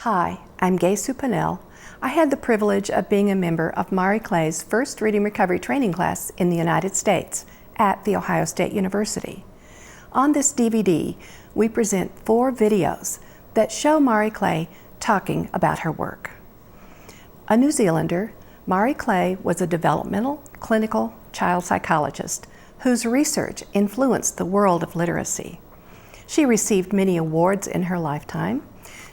Hi, I'm Gay Supanel. I had the privilege of being a member of Mari Clay's first reading recovery training class in the United States at The Ohio State University. On this DVD, we present 4 videos that show Mari Clay talking about her work. A New Zealander, Mari Clay was a developmental, clinical child psychologist whose research influenced the world of literacy. She received many awards in her lifetime.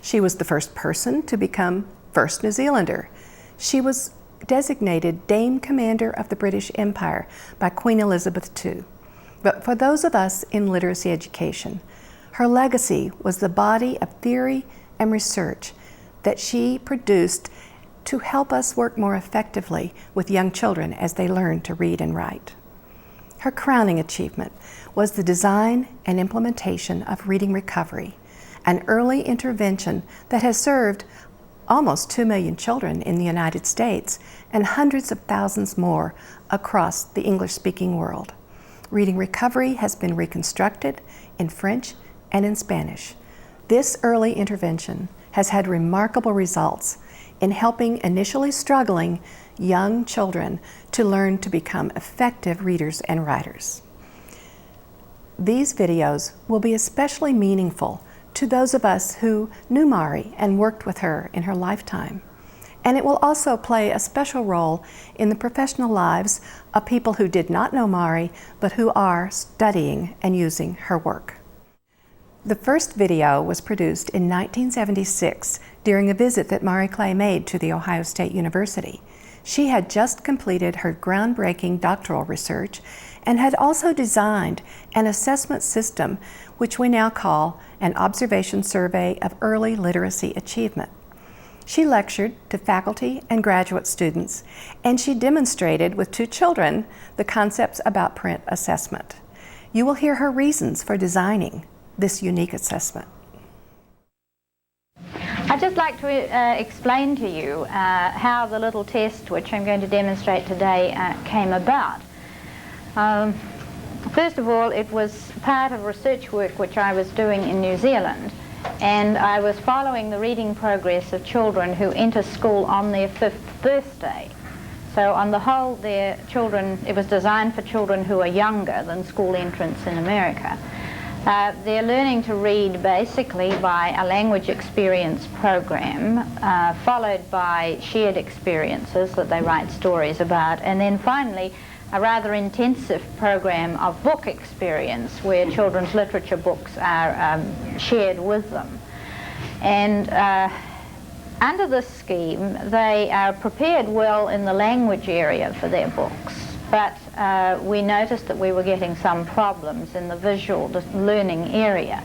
She was the first person to become first New Zealander. She was designated Dame Commander of the British Empire by Queen Elizabeth II. But for those of us in literacy education, her legacy was the body of theory and research that she produced to help us work more effectively with young children as they learn to read and write. Her crowning achievement was the design and implementation of reading recovery, an early intervention that has served almost 2 million children in the United States and hundreds of thousands more across the English-speaking world. Reading recovery has been reconstructed in French and in Spanish. This early intervention has had remarkable results in helping initially struggling young children to learn to become effective readers and writers. These videos will be especially meaningful to those of us who knew Mari and worked with her in her lifetime. And it will also play a special role in the professional lives of people who did not know Mari, but who are studying and using her work. The first video was produced in 1976 during a visit that Mari Clay made to The Ohio State University. She had just completed her groundbreaking doctoral research and had also designed an assessment system which we now call an observation survey of early literacy achievement. She lectured to faculty and graduate students, and she demonstrated with 2 children the concepts about print assessment. You will hear her reasons for designing this unique assessment. I'd just like to explain to you how the little test which I'm going to demonstrate today came about. First of all, it was part of research work which I was doing in New Zealand, and I was following the reading progress of children who enter school on their 5th birthday. So on the whole, it was designed for children who are younger than school entrance in America. They're learning to read basically by a language experience program, followed by shared experiences that they write stories about, and then finally a rather intensive program of book experience where children's literature books are shared with them. And under this scheme, they are prepared well in the language area for their books. But we noticed that we were getting some problems in the visual learning area.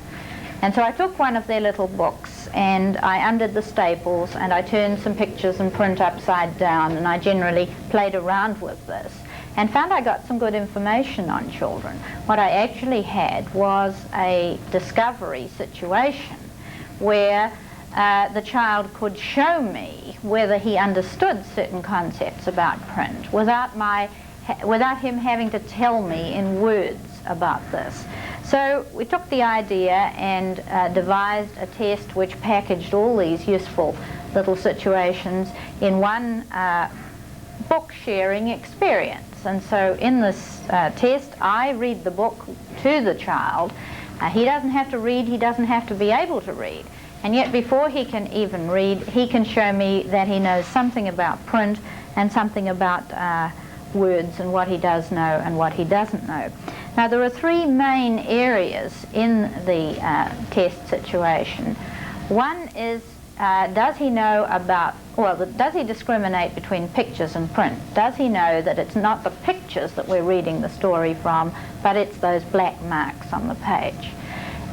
And so I took one of their little books and I undid the staples and I turned some pictures and print upside down, and I generally played around with this and found I got some good information on children. What I actually had was a discovery situation where the child could show me whether he understood certain concepts about print without him having to tell me in words about this. So we took the idea and devised a test which packaged all these useful little situations in one book sharing experience. And so in this test, I read the book to the child. He doesn't have to read, he doesn't have to be able to read. And yet before he can even read, he can show me that he knows something about print and something about words and what he does know and what he doesn't know. Now there are 3 main areas in the test situation. One is does he know about, does he discriminate between pictures and print? Does he know that it's not the pictures that we're reading the story from, but it's those black marks on the page?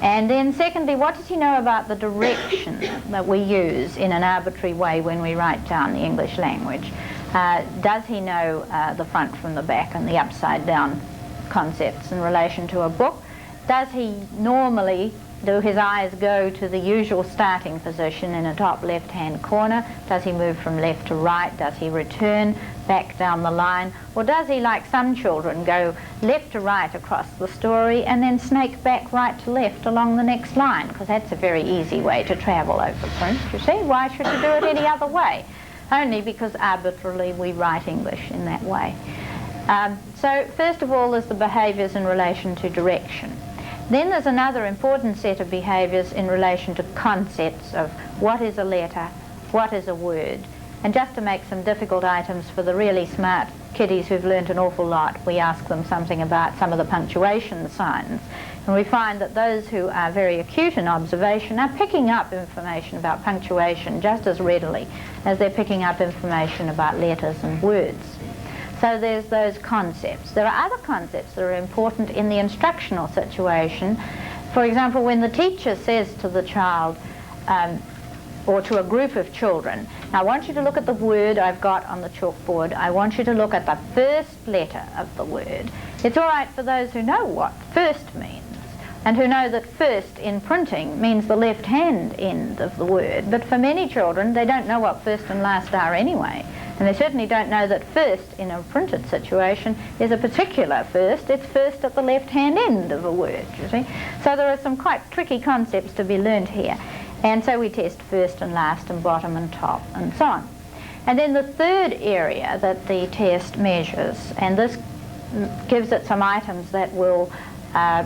And then secondly, what does he know about the direction that we use in an arbitrary way when we write down the English language? Does he know the front from the back and the upside down concepts in relation to a book? Does he normally do his eyes go to the usual starting position in a top left-hand corner? Does he move from left to right? Does he return back down the line? Or does he, like some children, go left to right across the story and then snake back right to left along the next line? Because that's a very easy way to travel over print, you see. Why should you do it any other way? Only because arbitrarily we write English in that way. So first of all, there's the behaviours in relation to direction. Then there's another important set of behaviours in relation to concepts of what is a letter, what is a word. And just to make some difficult items for the really smart kiddies who've learnt an awful lot, we ask them something about some of the punctuation signs. And we find that those who are very acute in observation are picking up information about punctuation just as readily as they're picking up information about letters and words. So there's those concepts. There are other concepts that are important in the instructional situation. For example, when the teacher says to the child, or to a group of children, now I want you to look at the word I've got on the chalkboard. I want you to look at the first letter of the word. It's all right for those who know what first means, and who know that first in printing means the left-hand end of the word. But for many children, they don't know what first and last are anyway. And they certainly don't know that first in a printed situation is a particular first. It's first at the left-hand end of a word, you see. So there are some quite tricky concepts to be learned here. And so we test first and last and bottom and top and so on. And then the third area that the test measures, and this gives it some items that will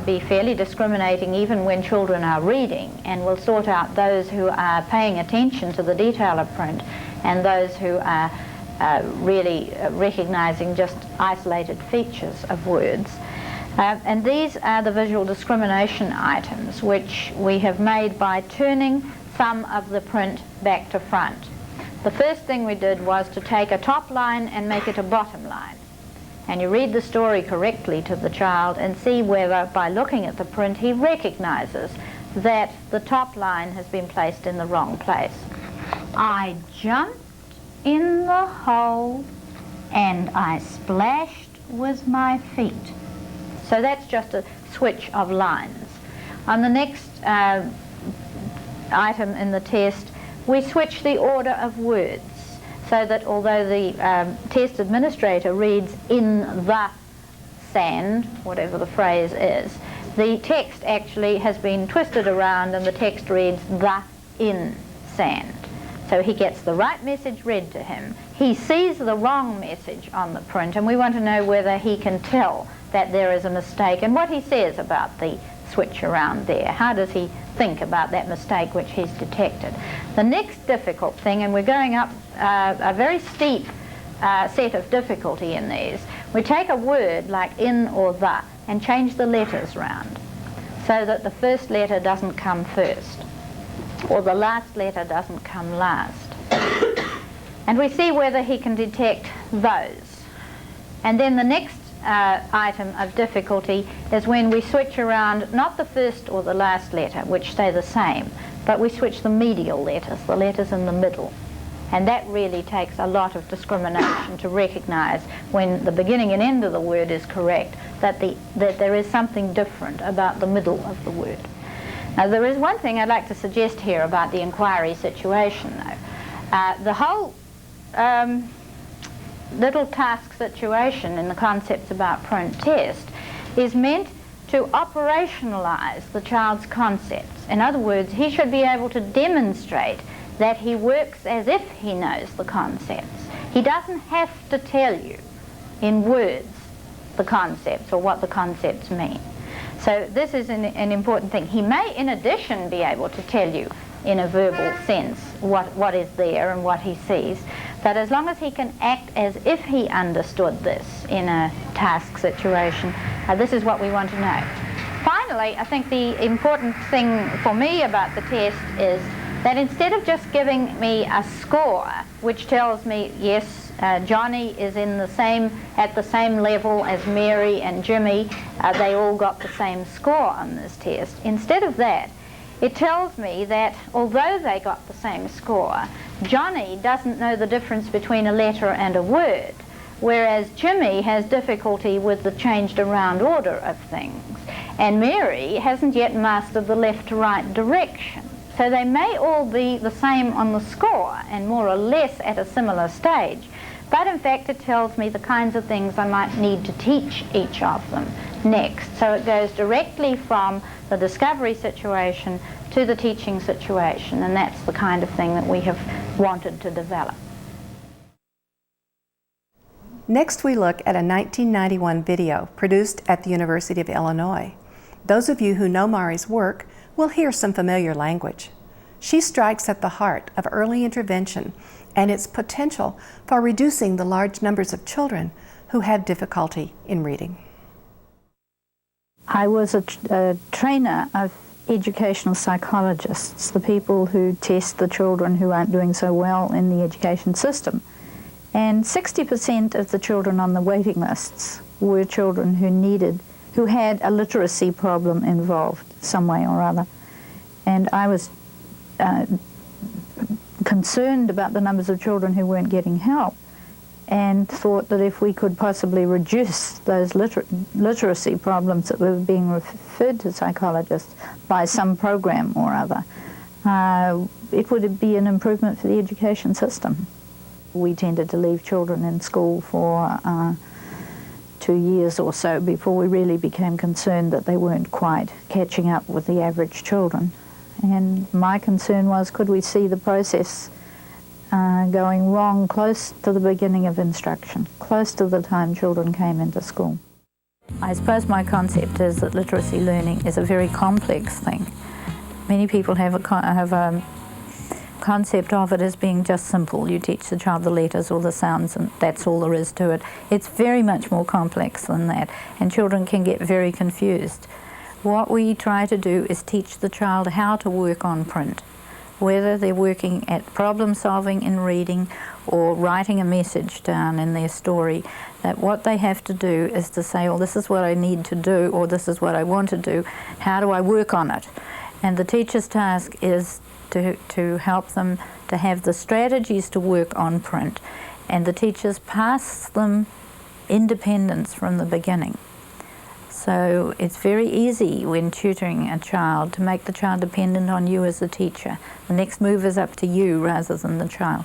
be fairly discriminating even when children are reading, and will sort out those who are paying attention to the detail of print and those who are really recognizing just isolated features of words. And these are the visual discrimination items which we have made by turning some of the print back to front. The first thing we did was to take a top line and make it a bottom line. And you read the story correctly to the child and see whether, by looking at the print, he recognizes that the top line has been placed in the wrong place. I jumped in the hole and I splashed with my feet. So that's just a switch of lines. On the next item in the test, we switch the order of words, so that although the test administrator reads "in the sand," whatever the phrase is, the text actually has been twisted around and the text reads "the in sand." So he gets the right message read to him. He sees the wrong message on the print, and we want to know whether he can tell that there is a mistake and what he says about the switch around there. How does he think about that mistake which he's detected? The next difficult thing, and we're going up a very steep set of difficulty in these, we take a word like "in" or "the" and change the letters round so that the first letter doesn't come first, or the last letter doesn't come last. And we see whether he can detect those. And then the next item of difficulty is when we switch around not the first or the last letter, which stay the same, but we switch the medial letters, the letters in the middle. And that really takes a lot of discrimination to recognize, when the beginning and end of the word is correct, that there is something different about the middle of the word. Now, there is one thing I'd like to suggest here about the inquiry situation, though. The whole little task situation in the concepts about print test is meant to operationalize the child's concepts. In other words, he should be able to demonstrate that he works as if he knows the concepts. He doesn't have to tell you in words the concepts or what the concepts mean. So this is an important thing. He may, in addition, be able to tell you in a verbal sense what is there and what he sees, but as long as he can act as if he understood this in a task situation, this is what we want to know. Finally, I think the important thing for me about the test is that instead of just giving me a score which tells me, yes, Johnny is at the same level as Mary and Jimmy, they all got the same score on this test. Instead of that, it tells me that although they got the same score, Johnny doesn't know the difference between a letter and a word, whereas Jimmy has difficulty with the changed around order of things, and Mary hasn't yet mastered the left to right direction. So they may all be the same on the score and more or less at a similar stage, But in fact it tells me the kinds of things I might need to teach each of them next. So it goes directly from the discovery situation to the teaching situation, and that's the kind of thing that we have wanted to develop. Next we look at a 1991 video produced at the University of Illinois. Those of you who know Mari's work will hear some familiar language. She strikes at the heart of early intervention and its potential for reducing the large numbers of children who have difficulty in reading. I was a trainer of educational psychologists, the people who test the children who aren't doing so well in the education system. And 60% of the children on the waiting lists were children who had a literacy problem involved some way or other. And I was concerned about the numbers of children who weren't getting help, and thought that if we could possibly reduce those literacy problems that were being referred to psychologists by some program or other, it would be an improvement for the education system. We tended to leave children in school for 2 years or so before we really became concerned that they weren't quite catching up with the average children. And my concern was, could we see the process going wrong close to the beginning of instruction, close to the time children came into school. I suppose my concept is that literacy learning is a very complex thing. Many people have a concept of it as being just simple. You teach the child the letters or the sounds and that's all there is to it. It's very much more complex than that, and children can get very confused. What we try to do is teach the child how to work on print, whether they're working at problem solving in reading or writing a message down in their story, that what they have to do is to say, well, this is what I need to do, or this is what I want to do, how do I work on it? And the teacher's task is to help them to have the strategies to work on print, and the teachers pass them independence from the beginning. So it's very easy when tutoring a child to make the child dependent on you as a teacher. The next move is up to you rather than the child.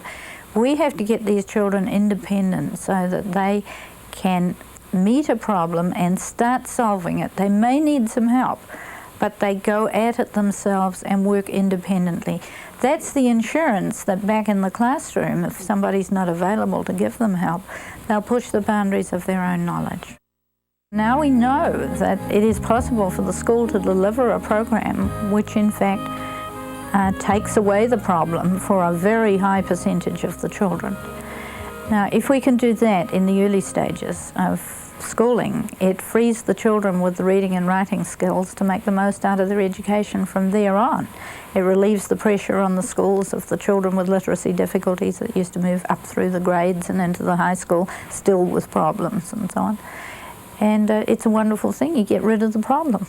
We have to get these children independent so that they can meet a problem and start solving it. They may need some help, but they go at it themselves and work independently. That's the insurance that back in the classroom, if somebody's not available to give them help, they'll push the boundaries of their own knowledge. Now we know that it is possible for the school to deliver a program which in fact takes away the problem for a very high percentage of the children. Now if we can do that in the early stages of schooling, it frees the children with the reading and writing skills to make the most out of their education from there on. It relieves the pressure on the schools of the children with literacy difficulties that used to move up through the grades and into the high school still with problems and so on. And it's a wonderful thing. You get rid of the problem.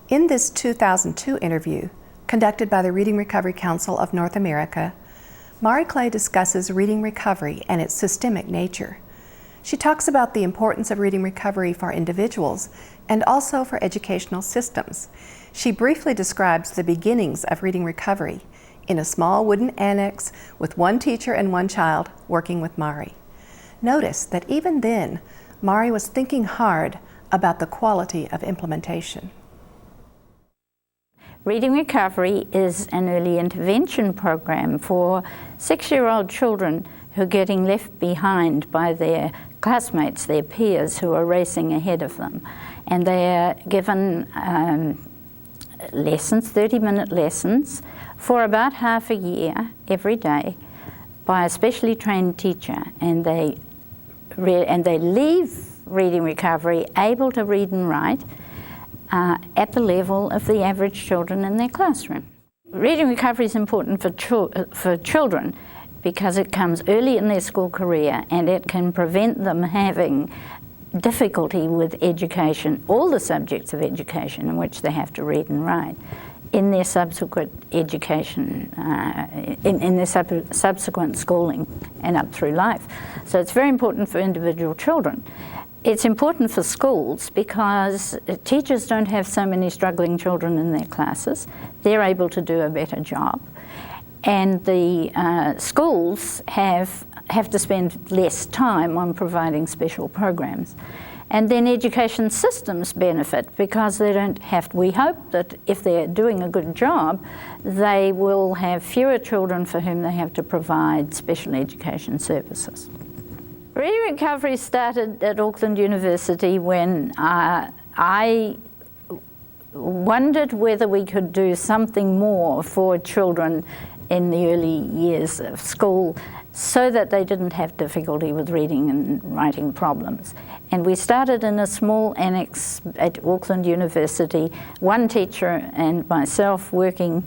In this 2002 interview, conducted by the Reading Recovery Council of North America, Mari Clay discusses reading recovery and its systemic nature. She talks about the importance of reading recovery for individuals and also for educational systems. She briefly describes the beginnings of reading recovery in a small wooden annex with one teacher and one child working with Mari. Notice that even then, Mari was thinking hard about the quality of implementation. Reading Recovery is an early intervention program for 6-year-old children who are getting left behind by their classmates, their peers who are racing ahead of them. And they are given lessons, 30-minute lessons, for about half a year every day by a specially trained teacher, and they leave Reading Recovery able to read and write at the level of the average children in their classroom. Reading Recovery is important for children because it comes early in their school career and it can prevent them having difficulty with education, all the subjects of education in which they have to read and write, in their subsequent education, in their subsequent schooling and up through life. So it's very important for individual children. It's important for schools because teachers don't have so many struggling children in their classes. They're able to do a better job. And the schools have to spend less time on providing special programs. And then education systems benefit because they don't have to. We hope that if they're doing a good job, they will have fewer children for whom they have to provide special education services. Reading recovery started at Auckland University when I wondered whether we could do something more for children in the early years of school so that they didn't have difficulty with reading and writing problems. And we started in a small annex at Auckland University, one teacher and myself working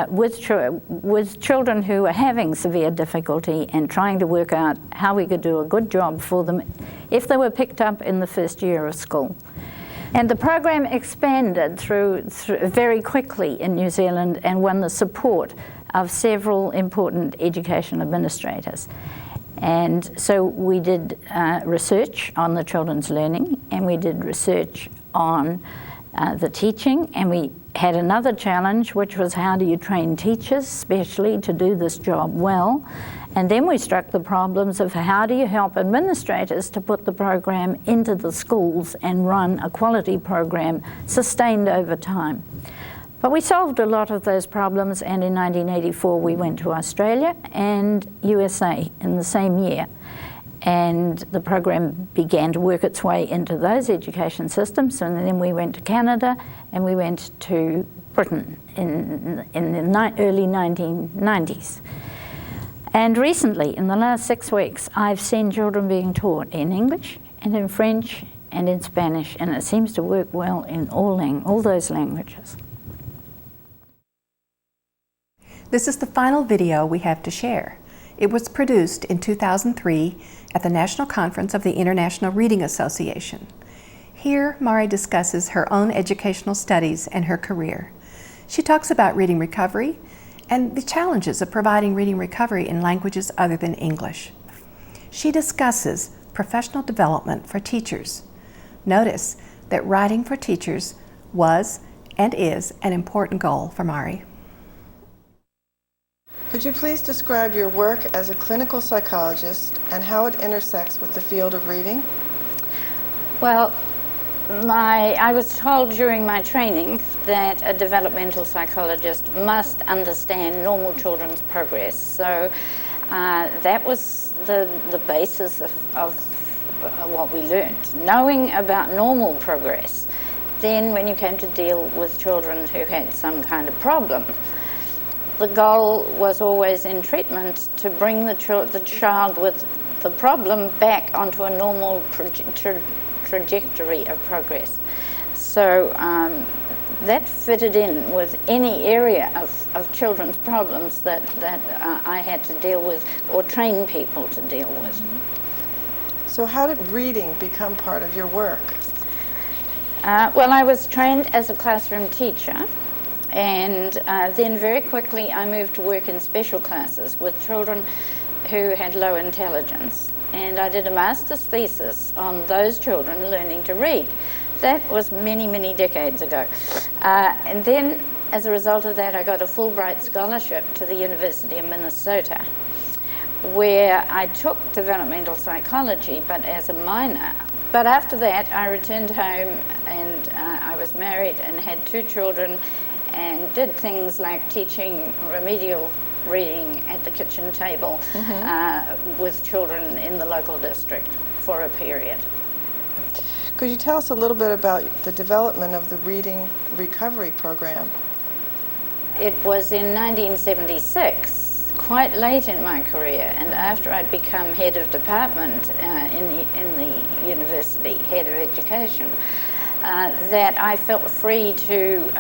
with children who were having severe difficulty and trying to work out how we could do a good job for them if they were picked up in the first year of school. And the program expanded through very quickly in New Zealand and won the support of several important education administrators. And so we did research on the children's learning, and we did research on the teaching, and we had another challenge, which was how do you train teachers, especially to do this job well. And then we struck the problems of how do you help administrators to put the program into the schools and run a quality program sustained over time. But we solved a lot of those problems, and in 1984 we went to Australia and USA in the same year. And the program began to work its way into those education systems, and then we went to Canada and we went to Britain in the early 1990s. And recently, in the last 6 weeks, I've seen children being taught in English and in French and in Spanish, and it seems to work well in all those languages. This is the final video we have to share. It was produced in 2003 at the National Conference of the International Reading Association. Here, Mari discusses her own educational studies and her career. She talks about reading recovery and the challenges of providing reading recovery in languages other than English. She discusses professional development for teachers. Notice that writing for teachers was and is an important goal for Mari. Could you please describe your work as a clinical psychologist and how it intersects with the field of reading? Well, I was told during my training that a developmental psychologist must understand normal children's progress. So that was the basis of what we learned, knowing about normal progress. Then when you came to deal with children who had some kind of problem, the goal was always in treatment to bring the child with the problem back onto a normal trajectory of progress. So that fitted in with any area of children's problems that I had to deal with or train people to deal with. So how did reading become part of your work? Well, I was trained as a classroom teacher. And then very quickly I moved to work in special classes with children who had low intelligence. And I did a master's thesis on those children learning to read. That was many, many decades ago. And then as a result of that, I got a Fulbright scholarship to the University of Minnesota, where I took developmental psychology, but as a minor. But after that, I returned home and I was married and had 2 children, and did things like teaching remedial reading at the kitchen table with children in the local district for a period. Could you tell us a little bit about the development of the reading recovery program? It was in 1976, quite late in my career, and after I'd become head of department in the university, head of education, that I felt free to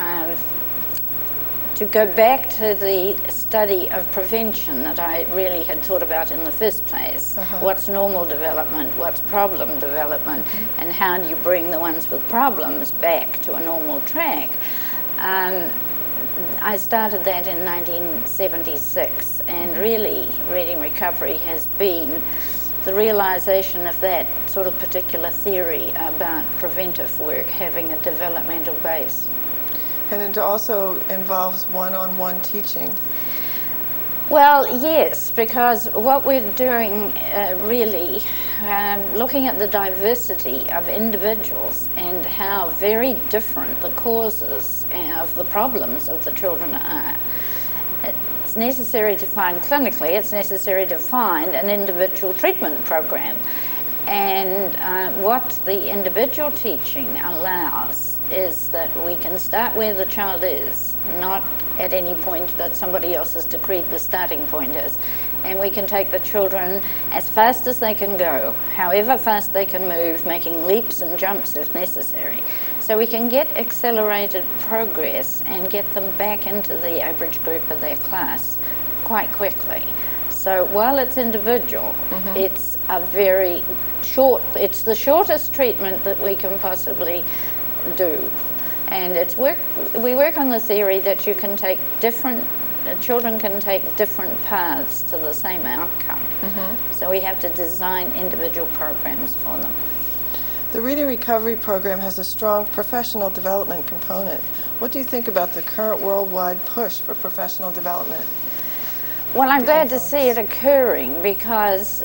go back to the study of prevention that I really had thought about in the first place. What's normal development, what's problem development, and how do you bring the ones with problems back to a normal track? I started that in 1976, and really reading recovery has been the realization of that sort of particular theory about preventive work having a developmental base. And it also involves one-on-one teaching. Well, yes, because what we're doing really, looking at the diversity of individuals and how very different the causes of the problems of the children are. It's necessary to find clinically, it's necessary to find an individual treatment program. And what the individual teaching allows is that we can start where the child is, not at any point that somebody else has decreed the starting point is. And we can take the children as fast as they can go, however fast they can move, making leaps and jumps if necessary. So we can get accelerated progress and get them back into the average group of their class quite quickly. So while it's individual, it's a very short, it's the shortest treatment that we can possibly do. And we work on the theory that you can take children can take different paths to the same outcome. So we have to design individual programs for them. The Reading Recovery Program has a strong professional development component. What do you think about the current worldwide push for professional development? Well, I'm glad to see it occurring because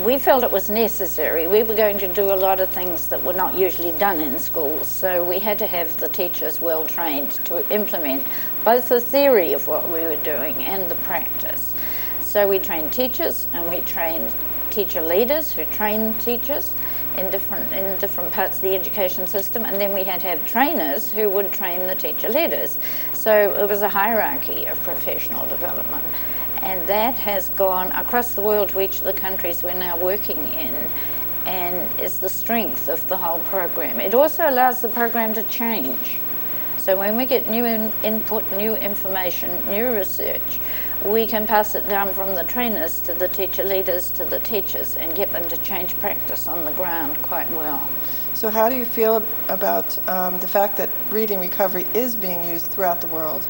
we felt it was necessary. We were going to do a lot of things that were not usually done in schools, so we had to have the teachers well trained to implement both the theory of what we were doing and the practice. So we trained teachers and we trained teacher leaders who train teachers in different parts of the education system, and then we had to have trainers who would train the teacher leaders. So it was a hierarchy of professional development. And that has gone across the world to each of the countries we're now working in, and is the strength of the whole program. It also allows the program to change. So when we get new input, new information, new research, we can pass it down from the trainers to the teacher leaders to the teachers and get them to change practice on the ground quite well. So how do you feel about the fact that reading recovery is being used throughout the world?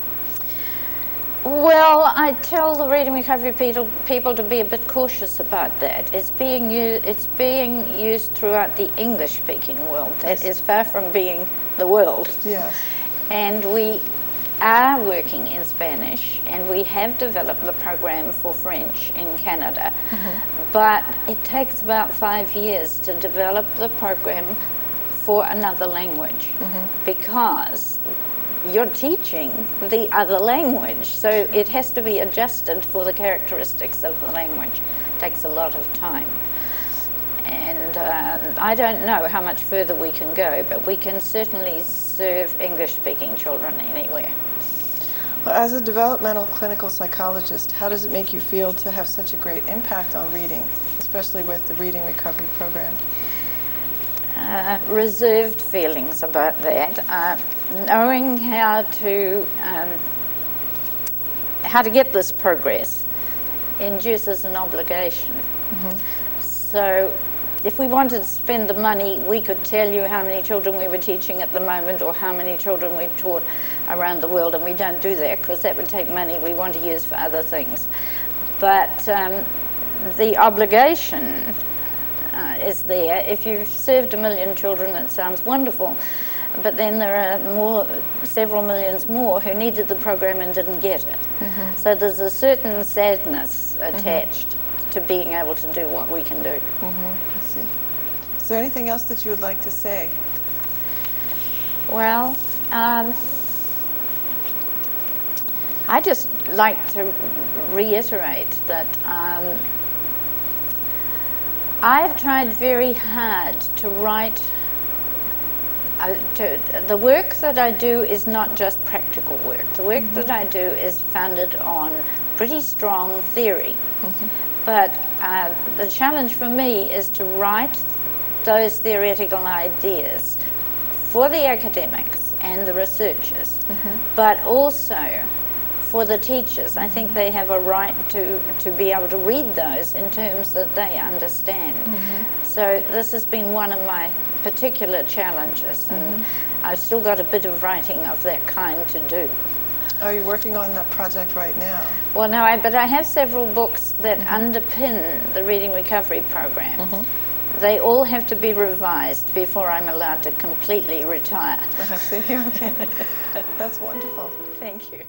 Well, I tell the reading recovery people to be a bit cautious about that. It's being used throughout the English-speaking world. That is far from being the world. Yes. And we are working in Spanish, and we have developed the program for French in Canada. But it takes about 5 years to develop the program for another language because you're teaching the other language, so it has to be adjusted for the characteristics of the language. It takes a lot of time. And I don't know how much further we can go, but we can certainly serve English-speaking children anywhere. Well, as a developmental clinical psychologist, how does it make you feel to have such a great impact on reading, especially with the Reading Recovery Program? Reserved feelings about that. Knowing how to get this progress induces an obligation. So if we wanted to spend the money, we could tell you how many children we were teaching at the moment or how many children we taught around the world, and we don't do that because that would take money we want to use for other things. But the obligation is there. If you've served 1 million children, it sounds wonderful, but then there are several millions more who needed the program and didn't get it. So there's a certain sadness attached to being able to do what we can do. I see. Is there anything else that you would like to say? Well, I just like to reiterate that I've tried very hard to write. The work that I do is not just practical work. The work that I do is founded on pretty strong theory. But the challenge for me is to write those theoretical ideas for the academics and the researchers, but also for the teachers. I think they have a right to be able to read those in terms that they understand. So this has been one of my particular challenges, and I've still got a bit of writing of that kind to do. Are you working on that project right now? Well, no, but I have several books that underpin the Reading Recovery Program. They all have to be revised before I'm allowed to completely retire. I see, okay. That's wonderful. Thank you.